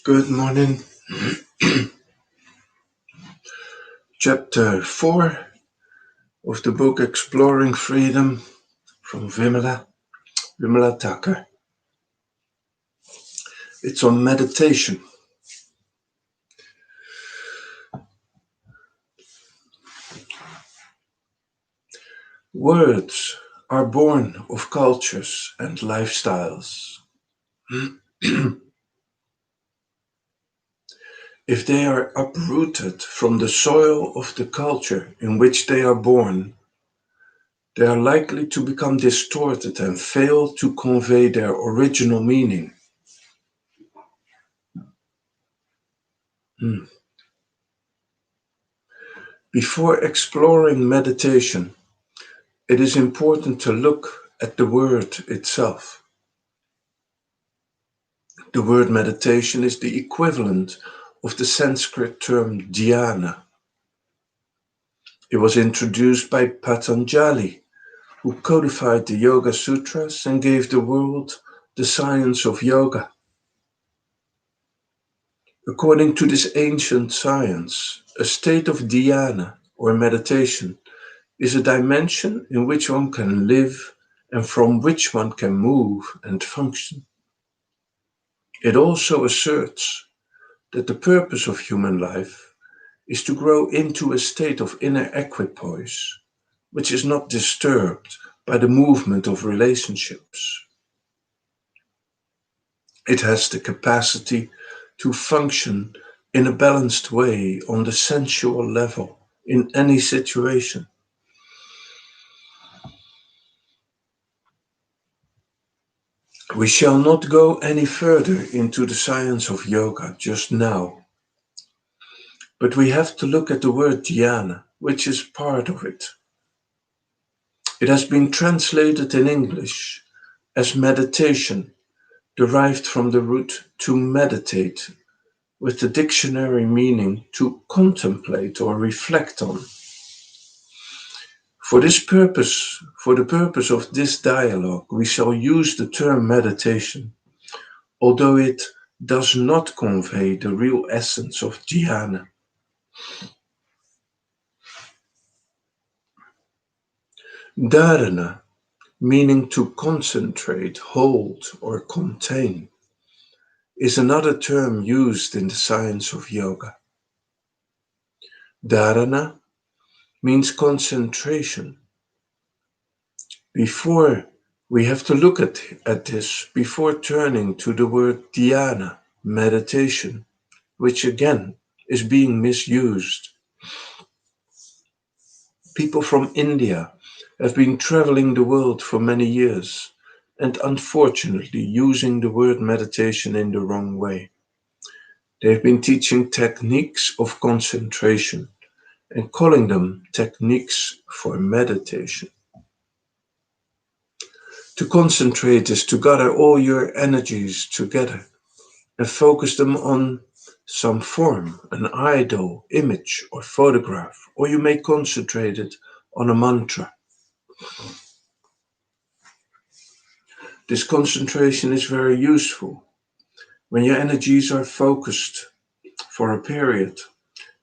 Good morning. Chapter 4 of the book Exploring Freedom from Vimala Thakar. It's on meditation. Words are born of cultures and lifestyles. If they are uprooted from the soil of the culture in which they are born, they are likely to become distorted and fail to convey their original meaning. Before exploring meditation, it is important to look at the word itself. The word meditation is the equivalent of the Sanskrit term dhyana. It was introduced by Patanjali, who codified the Yoga Sutras and gave the world the science of yoga. According to this ancient science, a state of dhyana or meditation is a dimension in which one can live and from which one can move and function. It also asserts that the purpose of human life is to grow into a state of inner equipoise, which is not disturbed by the movement of relationships. It has the capacity to function in a balanced way on the sensual level in any situation. We shall not go any further into the science of yoga just now, but we have to look at the word dhyana, which is part of it. It has been translated in English as meditation, derived from the root to meditate, with the dictionary meaning to contemplate or reflect on. For the purpose of this dialogue, we shall use the term meditation, although it does not convey the real essence of dhyana. Dharana, meaning to concentrate, hold, or contain, is another term used in the science of yoga. Dharana means concentration. Before we have to look at this before turning to the word dhyana, meditation, which again is being misused. People from India have been traveling the world for many years and unfortunately using the word meditation in the wrong way. They've been teaching techniques of concentration and calling them techniques for meditation. To concentrate is to gather all your energies together and focus them on some form, an idol, image, or photograph, or you may concentrate it on a mantra. This concentration is very useful. When your energies are focused for a period,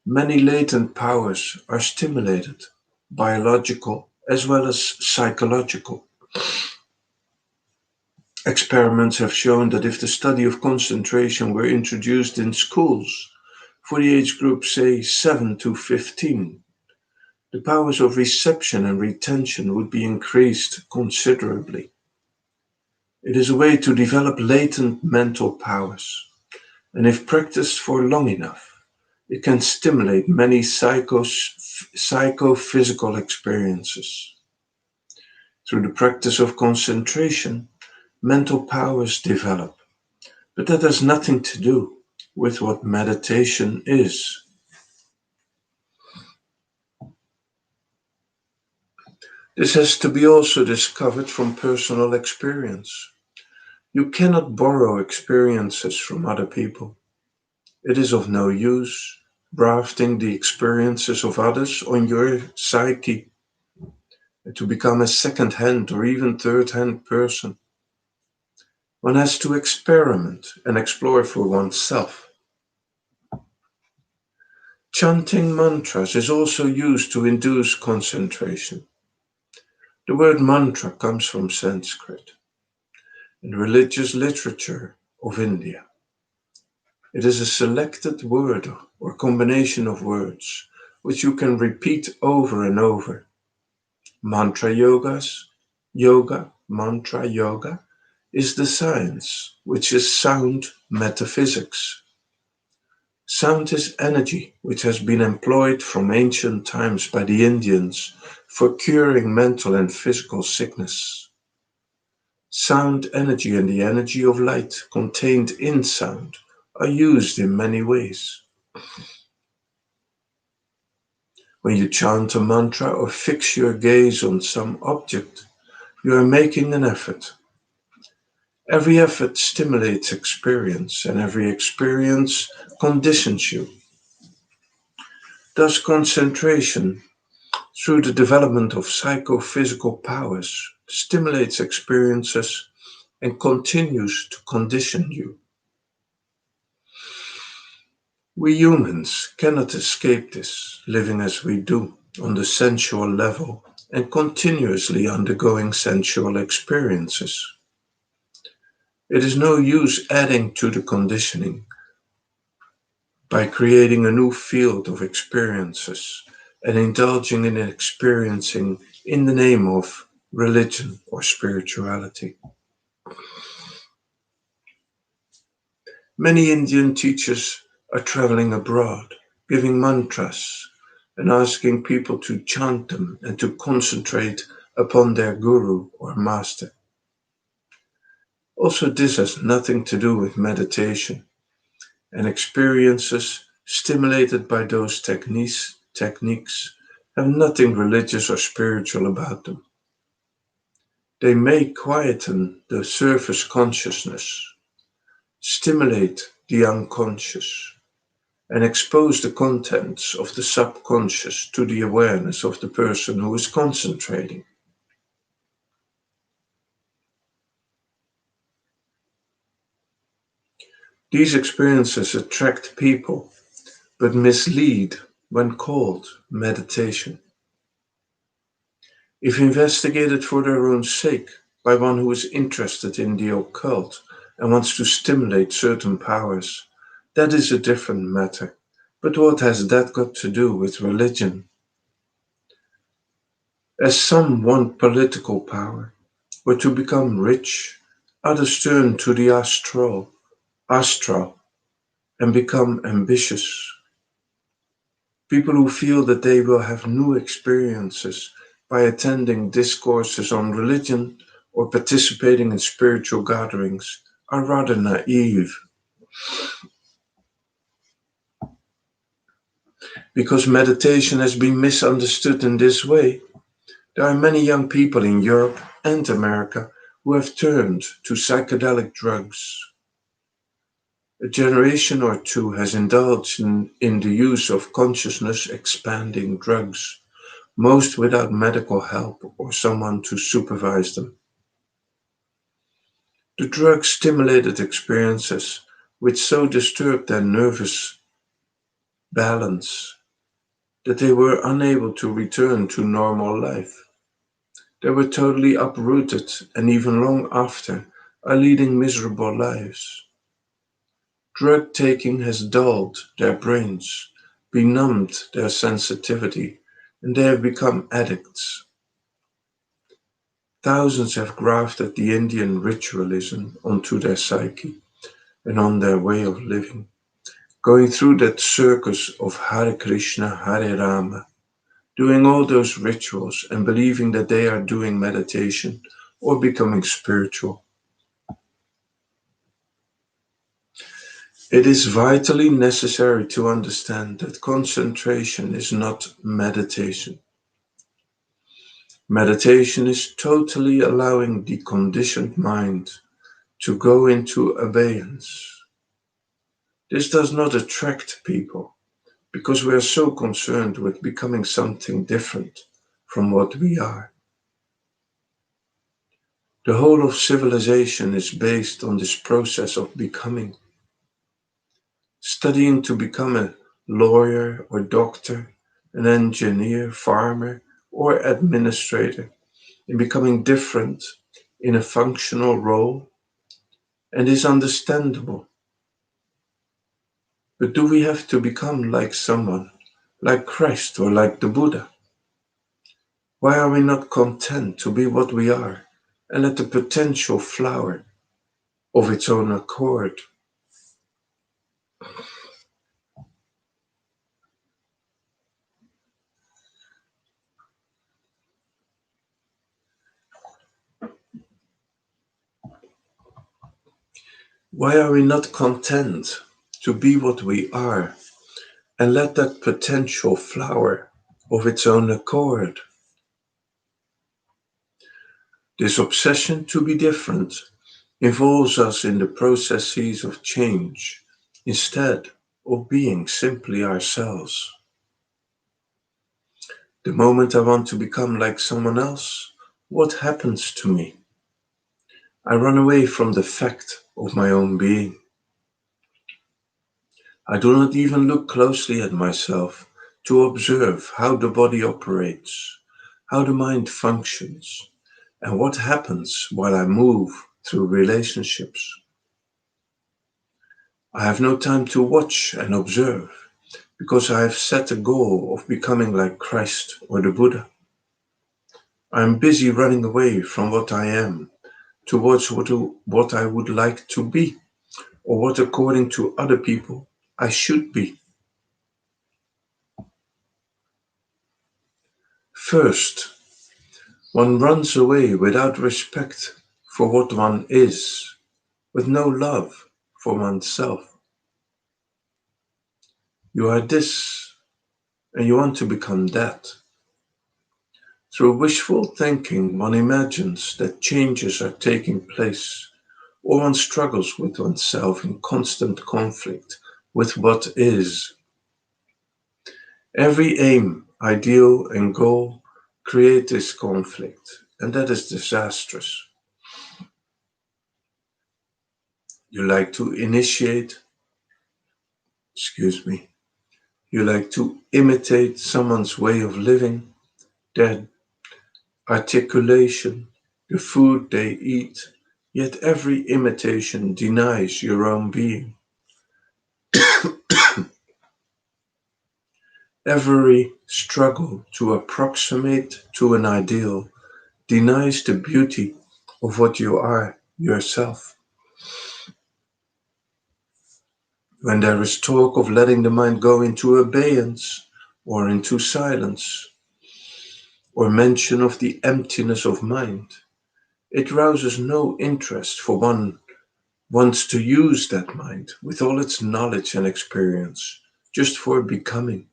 many latent powers are stimulated, biological as well as psychological. Experiments have shown that if the study of concentration were introduced in schools for the age group, say 7 to 15, the powers of reception and retention would be increased considerably. It is a way to develop latent mental powers, and if practiced for long enough, it can stimulate many psychophysical experiences. Through the practice of concentration, mental powers develop, but that has nothing to do with what meditation is. This has to be also discovered from personal experience. You cannot borrow experiences from other people. It is of no use drafting the experiences of others on your psyche to become a second-hand or even third-hand person. One has to experiment and explore for oneself. Chanting mantras is also used to induce concentration. The word mantra comes from Sanskrit in religious literature of India. It is a selected word or combination of words which you can repeat over and over. Mantra yoga is the science, which is sound metaphysics. Sound is energy which has been employed from ancient times by the Indians for curing mental and physical sickness. Sound energy and the energy of light contained in sound are used in many ways. When you chant a mantra or fix your gaze on some object, you are making an effort. Every effort stimulates experience, and every experience conditions you. Thus, concentration, through the development of psychophysical powers, stimulates experiences and continues to condition you. We humans cannot escape this, living as we do on the sensual level and continuously undergoing sensual experiences. It is no use adding to the conditioning by creating a new field of experiences and indulging in experiencing in the name of religion or spirituality. Many Indian teachers are traveling abroad, giving mantras and asking people to chant them and to concentrate upon their guru or master. Also, this has nothing to do with meditation, and experiences stimulated by those techniques have nothing religious or spiritual about them. They may quieten the surface consciousness, stimulate the unconscious, and expose the contents of the subconscious to the awareness of the person who is concentrating. These experiences attract people, but mislead when called meditation. If investigated for their own sake by one who is interested in the occult and wants to stimulate certain powers, that is a different matter. But what has that got to do with religion? As some want political power, or to become rich, others turn to the astral, and become ambitious. People who feel that they will have new experiences by attending discourses on religion or participating in spiritual gatherings are rather naive. Because meditation has been misunderstood in this way, there are many young people in Europe and America who have turned to psychedelic drugs. A generation or two has indulged in the use of consciousness expanding drugs, most without medical help or someone to supervise them. The drugs stimulated experiences which so disturbed their nervous balance that they were unable to return to normal life. They were totally uprooted and even long after are leading miserable lives. Drug taking has dulled their brains, benumbed their sensitivity, and they have become addicts. Thousands have grafted the Indian ritualism onto their psyche and on their way of living, going through that circus of Hare Krishna, Hare Rama, doing all those rituals and believing that they are doing meditation or becoming spiritual. It is vitally necessary to understand that concentration is not meditation. Meditation is totally allowing the conditioned mind to go into abeyance. This does not attract people because we are so concerned with becoming something different from what we are. The whole of civilization is based on this process of becoming. Studying to become a lawyer or doctor, an engineer, farmer, or administrator, in becoming different in a functional role, and is understandable. But do we have to become like someone, like Christ or like the Buddha? Why are we not content to be what we are and let the potential flower of its own accord? Why are we not content to be what we are and let that potential flower of its own accord? This obsession to be different involves us in the processes of change instead of being simply ourselves. The moment I want to become like someone else, what happens to me? I run away from the fact of my own being. I do not even look closely at myself to observe how the body operates, how the mind functions, and what happens while I move through relationships. I have no time to watch and observe because I have set a goal of becoming like Christ or the Buddha. I am busy running away from what I am towards what I would like to be, or what, according to other people, I should be. First, one runs away without respect for what one is, with no love for oneself. You are this, and you want to become that. Through wishful thinking, one imagines that changes are taking place, or one struggles with oneself in constant conflict with what is. Every aim, ideal, and goal create this conflict, and that is disastrous. You like to initiate, excuse me, you like to imitate someone's way of living, their articulation, the food they eat, yet every imitation denies your own being. Every struggle to approximate to an ideal denies the beauty of what you are yourself. When there is talk of letting the mind go into abeyance or into silence, or mention of the emptiness of mind, it rouses no interest for one wants to use that mind with all its knowledge and experience just for becoming.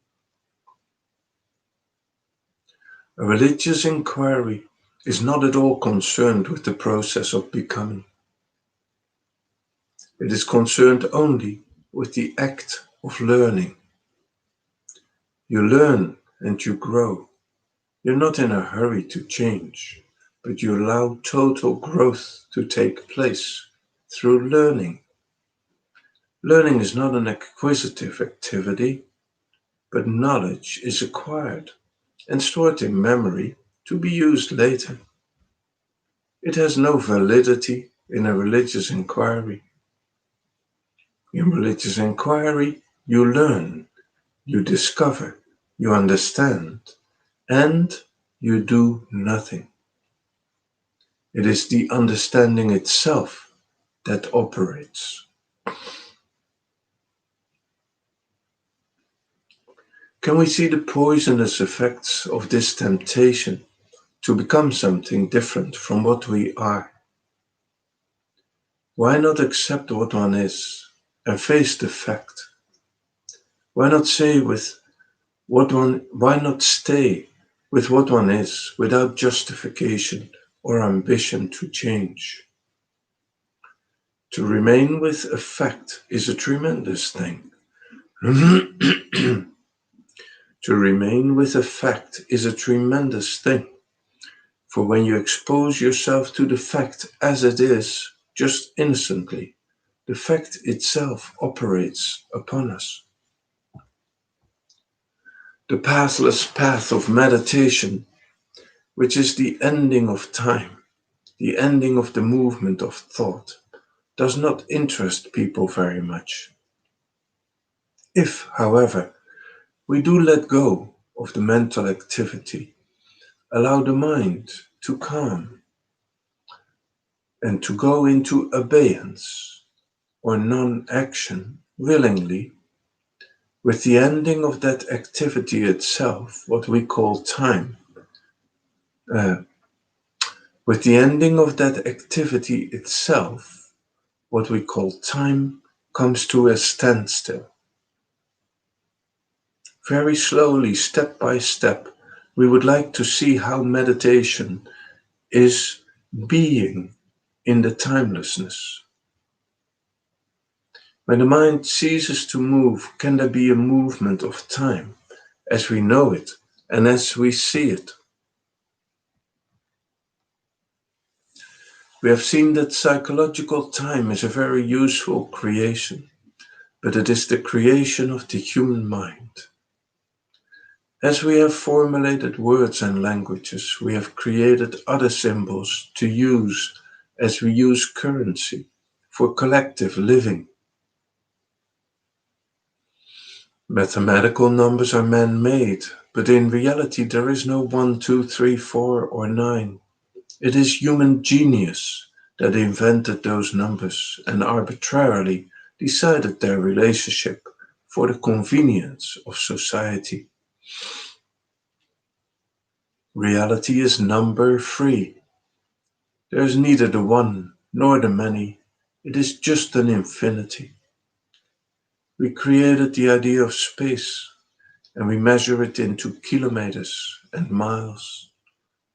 A religious inquiry is not at all concerned with the process of becoming. It is concerned only with the act of learning. You learn and you grow. You're not in a hurry to change, but you allow total growth to take place through learning. Learning is not an acquisitive activity, but knowledge is acquired and stored in memory to be used later. It has no validity in a religious inquiry. In religious inquiry, you learn, you discover, you understand, and you do nothing. It is the understanding itself that operates. Can we see the poisonous effects of this temptation to become something different from what we are? Why not accept what one is and face the fact? Why not say with why not stay with what one is without justification or ambition to change? To remain with a fact is a tremendous thing. To remain with a fact is a tremendous thing. For when you expose yourself to the fact as it is, just innocently, the fact itself operates upon us. The pathless path of meditation, which is the ending of time, the ending of the movement of thought, does not interest people very much. If, however, we do let go of the mental activity, allow the mind to calm and to go into abeyance or non action willingly, with the ending of that activity itself, what we call time, uh, with the ending of that activity itself, what we call time, comes to a standstill. Very slowly, step by step, we would like to see how meditation is being in the timelessness. When the mind ceases to move, can there be a movement of time as we know it and as we see it? We have seen that psychological time is a very useful creation, but it is the creation of the human mind. As we have formulated words and languages, we have created other symbols to use as we use currency for collective living. Mathematical numbers are man-made, but in reality there is no 1, 2, 3, 4, or 9. It is human genius that invented those numbers and arbitrarily decided their relationship for the convenience of society. Reality is number-free. There is neither the one nor the many. It is just an infinity. We created the idea of space and we measure it into kilometers and miles.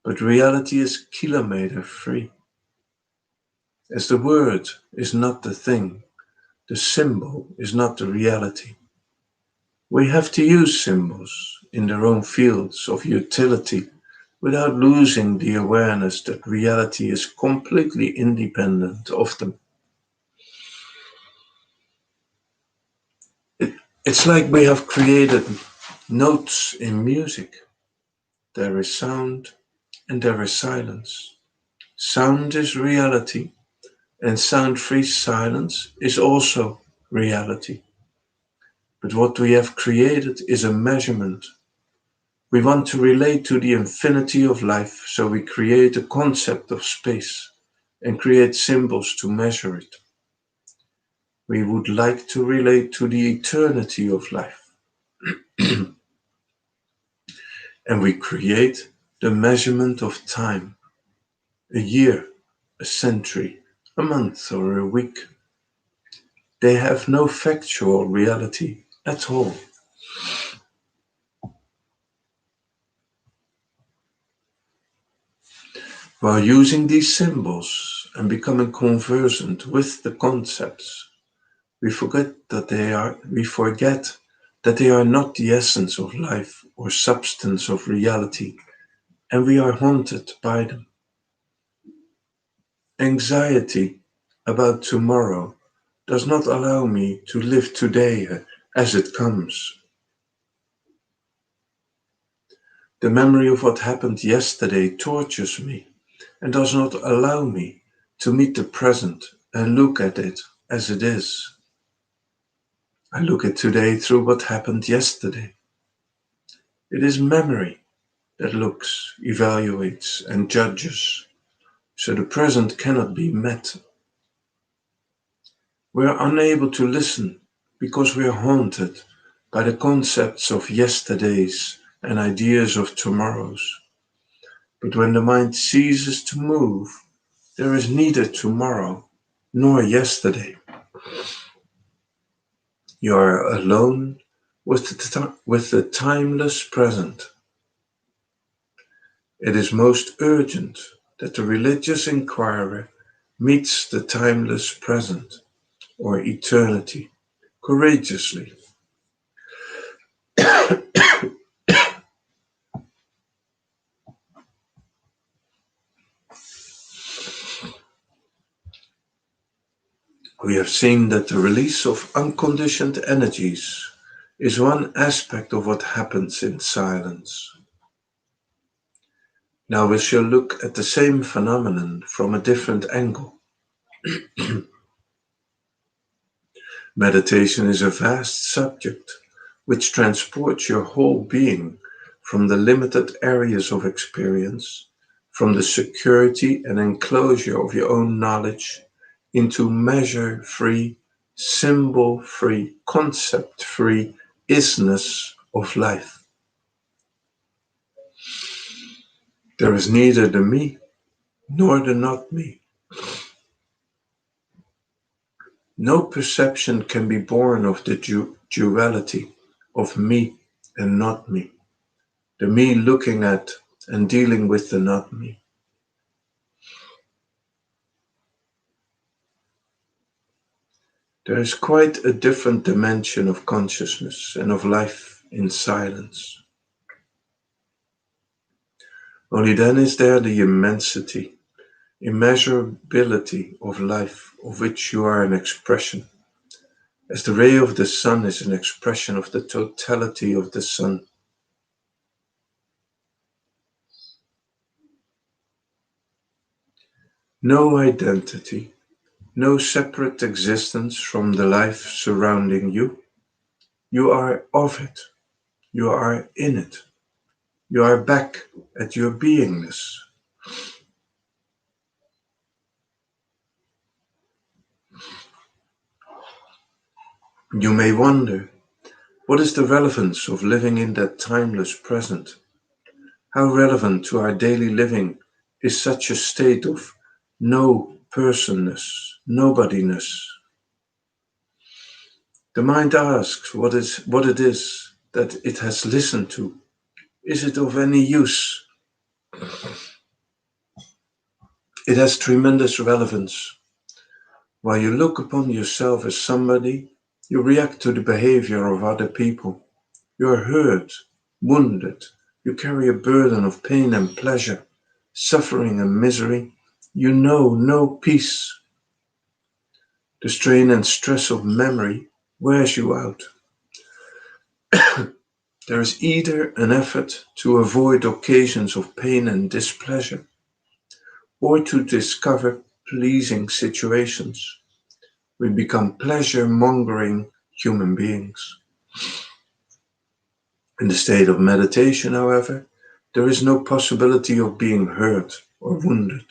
But reality is kilometer free. As the word is not the thing, the symbol is not the reality. We have to use symbols in their own fields of utility without losing the awareness that reality is completely independent of them. It, it's like we have created notes in music. There is sound and there is silence. Sound is reality, and sound-free silence is also reality. But what we have created is a measurement. We want to relate to the infinity of life, so we create a concept of space and create symbols to measure it. We would like to relate to the eternity of life, and we create the measurement of time, a year, a century, a month, or a week. They have no factual reality at all. While using these symbols and becoming conversant with the concepts, we forget that they are not the essence of life or substance of reality, and we are haunted by them. Anxiety about tomorrow does not allow me to live today as it comes. The memory of what happened yesterday tortures me and does not allow me to meet the present and look at it as it is. I look at today through what happened yesterday. It is memory that looks, evaluates, and judges, so the present cannot be met. We are unable to listen because we are haunted by the concepts of yesterdays and ideas of tomorrows. But when the mind ceases to move, there is neither tomorrow nor yesterday. You are alone with the timeless present. It is most urgent that the religious inquirer meets the timeless present, or eternity, courageously. We have seen that the release of unconditioned energies is one aspect of what happens in silence. Now we shall look at the same phenomenon from a different angle. Meditation is a vast subject which transports your whole being from the limited areas of experience, from the security and enclosure of your own knowledge, into measure free, symbol free, concept free isness of life. There is neither the me nor the not me. No perception can be born of the duality of me and not me, the me looking at and dealing with the not me. There is quite a different dimension of consciousness and of life in silence. Only then is there the immensity, immeasurability of life of which you are an expression, as the ray of the sun is an expression of the totality of the sun. No identity, no separate existence from the life surrounding you. You are of it. You are in it. You are back at your beingness. You may wonder, what is the relevance of living in that timeless present? How relevant to our daily living is such a state of no personness, nobodiness? The mind asks what it is that it has listened to. Is it of any use? It has tremendous relevance. While you look upon yourself as somebody, you react to the behavior of other people. You are hurt, wounded. You carry a burden of pain and pleasure, suffering and misery. You know no peace. The strain and stress of memory wears you out. There is either an effort to avoid occasions of pain and displeasure, or to discover pleasing situations. We become pleasure-mongering human beings. In the state of meditation, however, there is no possibility of being hurt or wounded,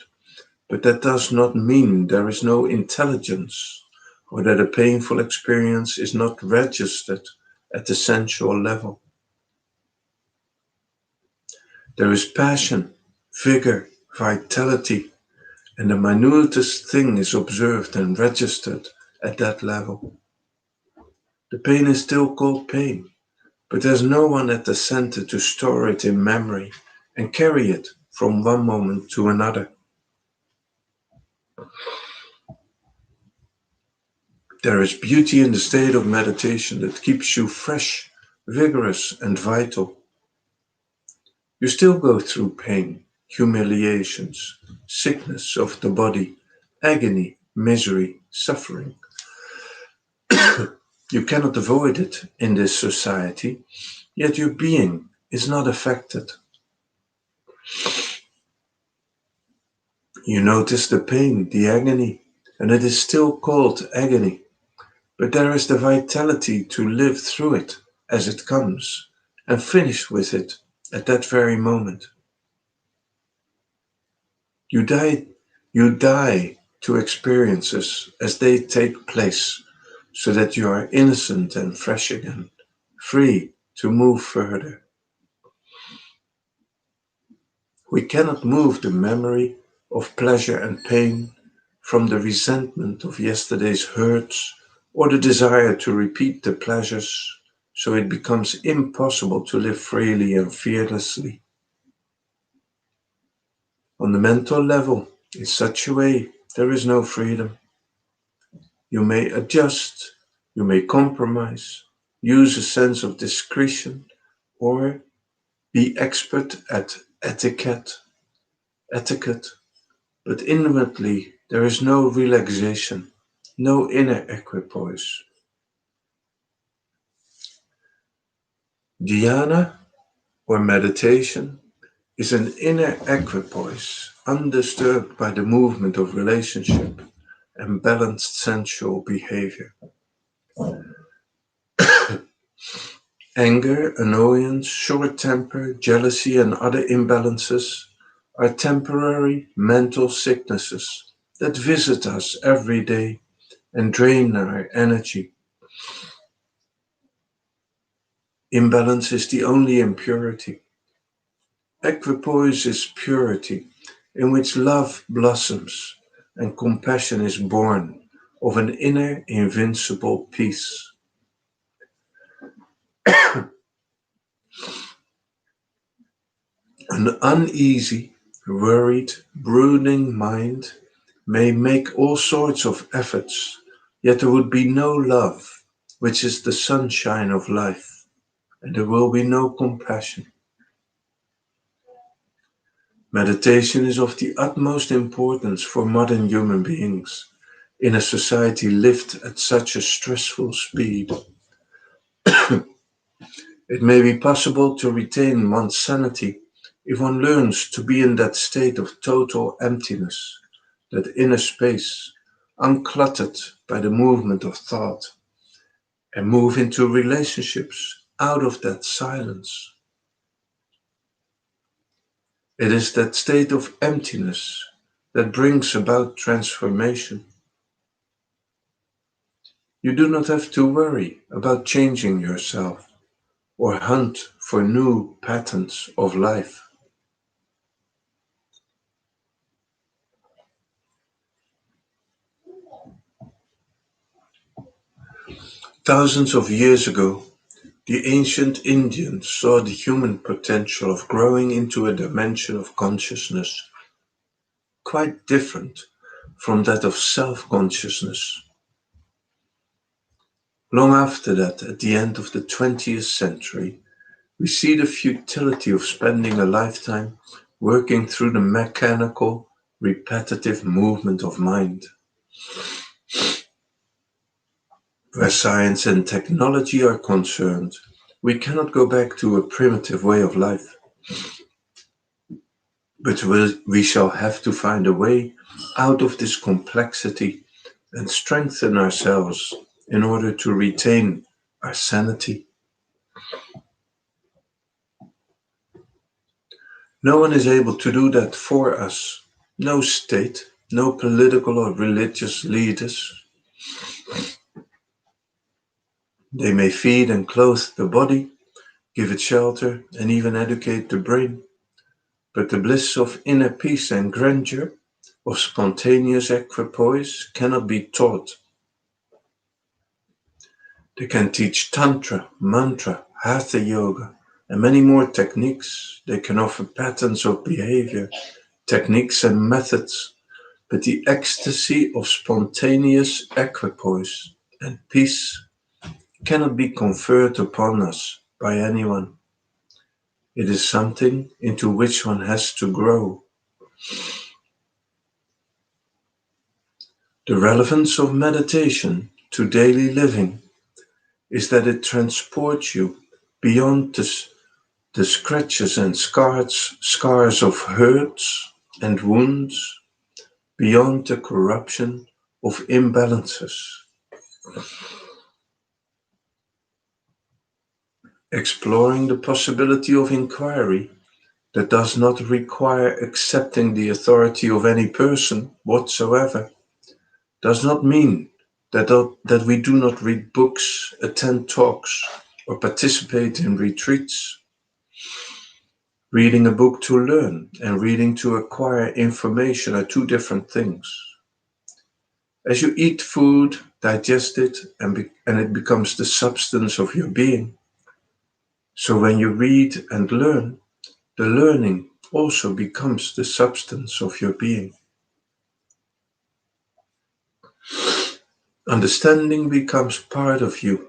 but that does not mean there is no intelligence or that a painful experience is not registered at the sensual level. There is passion, vigor, vitality, and the minutest thing is observed and registered at that level. The pain is still called pain, but there's no one at the center to store it in memory and carry it from one moment to another. There is beauty in the state of meditation that keeps you fresh, vigorous, and vital. You still go through pain, humiliations, sickness of the body, agony, misery, suffering. You cannot avoid it in this society, yet your being is not affected. You notice the pain, the agony, and it is still called agony, but there is the vitality to live through it as it comes and finish with it at that very moment. You die, you die to experiences as they take place, so that you are innocent and fresh again, free to move further. We cannot move the memory of pleasure and pain from the resentment of yesterday's hurts or the desire to repeat the pleasures, so it becomes impossible to live freely and fearlessly. On the mental level, in such a way, there is no freedom. You may adjust, you may compromise, use a sense of discretion, or be expert at etiquette, but inwardly there is no relaxation. no inner equipoise. Dhyana, or meditation, is an inner equipoise undisturbed by the movement of relationship and balanced sensual behavior. Anger, annoyance, short temper, jealousy, and other imbalances are temporary mental sicknesses that visit us every day and drain our energy. Imbalance is the only impurity. Equipoise is purity, in which love blossoms and compassion is born of an inner invincible peace. An uneasy, worried, brooding mind may make all sorts of efforts, yet there would be no love, which is the sunshine of life, and there will be no compassion. Meditation is of the utmost importance for modern human beings in a society lived at such a stressful speed. It may be possible to retain one's sanity if one learns to be in that state of total emptiness, that inner space, uncluttered by the movement of thought, and move into relationships out of that silence. It is that state of emptiness that brings about transformation. You do not have to worry about changing yourself or hunt for new patterns of life. Thousands of years ago, the ancient Indians saw the human potential of growing into a dimension of consciousness quite different from that of self-consciousness. Long after that, at the end of the 20th century, we see the futility of spending a lifetime working through the mechanical, repetitive movement of mind. Where science and technology are concerned, we cannot go back to a primitive way of life, but we shall have to find a way out of this complexity and strengthen ourselves in order to retain our sanity. No one is able to do that for us. No state, no political or religious leaders. They may feed and clothe the body, give it shelter, and even educate the brain. But the bliss of inner peace and grandeur, of spontaneous equipoise, cannot be taught. They can teach Tantra, Mantra, Hatha Yoga, and many more techniques. They can offer patterns of behavior, techniques and methods, but the ecstasy of spontaneous equipoise and peace cannot be conferred upon us by anyone. It is something into which one has to grow. The relevance of meditation to daily living is that it transports you beyond the scratches and scars of hurts and wounds, beyond the corruption of imbalances. Exploring the possibility of inquiry that does not require accepting the authority of any person whatsoever does not mean that we do not read books, attend talks, or participate in retreats. Reading a book to learn and reading to acquire information are two different things. As you eat food, digest it, and it becomes the substance of your being. So when you read and learn, the learning also becomes the substance of your being. Understanding becomes part of you,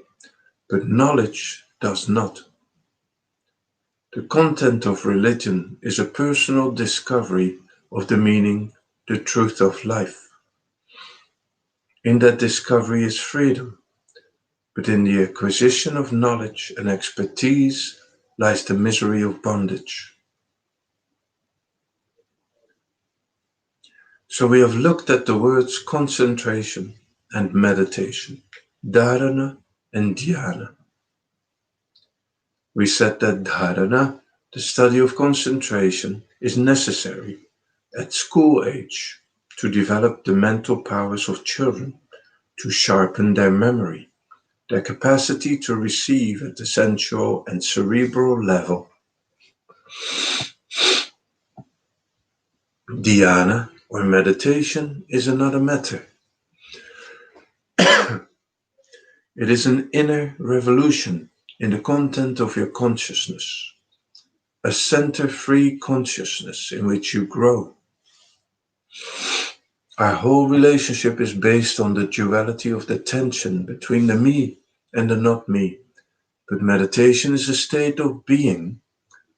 but knowledge does not. The content of religion is a personal discovery of the meaning, the truth of life. In that discovery is freedom, but in the acquisition of knowledge and expertise lies the misery of bondage. So we have looked at the words concentration and meditation, dharana and dhyana. We said that dharana, the study of concentration, is necessary at school age to develop the mental powers of children, to sharpen their memory, their capacity to receive at the sensual and cerebral level. Dhyana, or meditation, is another matter. It is an inner revolution in the content of your consciousness, a center-free consciousness in which you grow. Our whole relationship is based on the duality of the tension between the me and the not me. But meditation is a state of being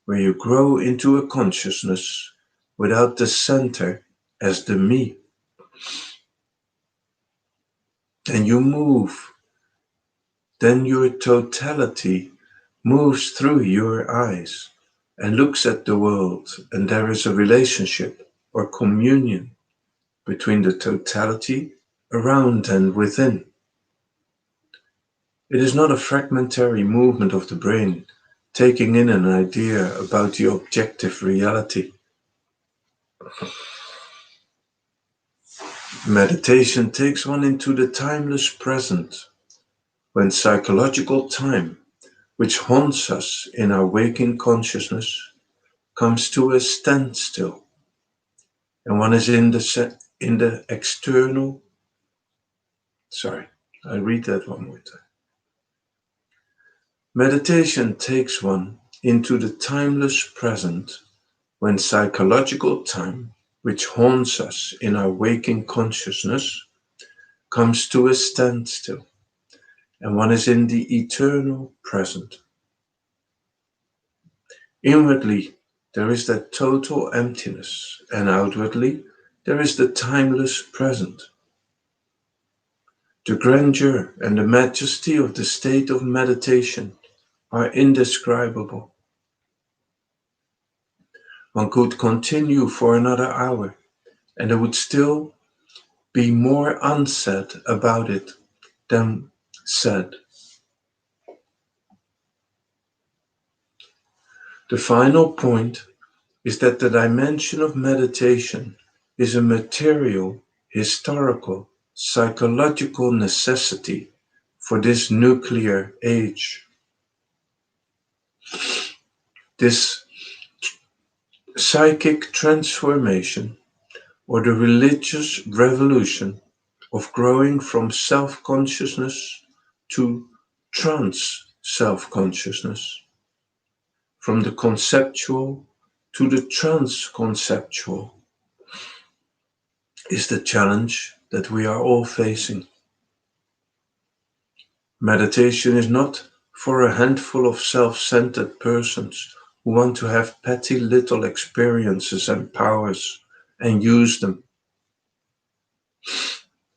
where you grow into a consciousness without the center as the me. And you move. Then your totality moves through your eyes and looks at the world, and there is a relationship or communion between the totality around and within. It is not a fragmentary movement of the brain, taking in an idea about the objective reality. Meditation takes one into the timeless present, when psychological time, which haunts us in our waking consciousness, comes to a standstill, and one is in the external. Sorry, I'll read that one more time. Meditation takes one into the timeless present when psychological time, which haunts us in our waking consciousness, comes to a standstill, and one is in the eternal present. Inwardly, there is that total emptiness, and outwardly, there is the timeless present. The grandeur and the majesty of the state of meditation are indescribable. One could continue for another hour, and there would still be more unsaid about it than said. The final point is that the dimension of meditation is a material, historical, psychological necessity for this nuclear age. This psychic transformation, or the religious revolution of growing from self-consciousness to trans-self-consciousness, from the conceptual to the trans-conceptual, is the challenge that we are all facing. Meditation is not for a handful of self-centered persons who want to have petty little experiences and powers and use them.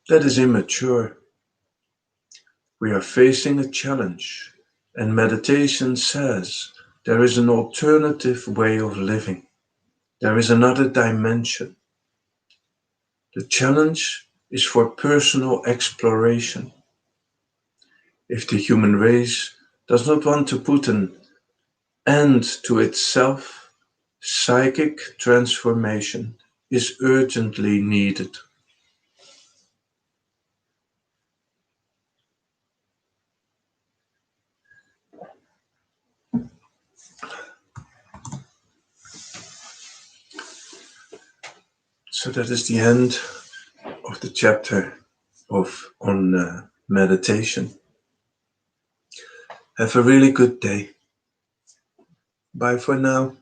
That is immature. We are facing a challenge, and meditation says there is an alternative way of living. There is another dimension. The challenge is for personal exploration. If the human race does not want to put an end to itself, psychic transformation is urgently needed. So that is the end of the chapter on meditation. Have a really good day. Bye for now.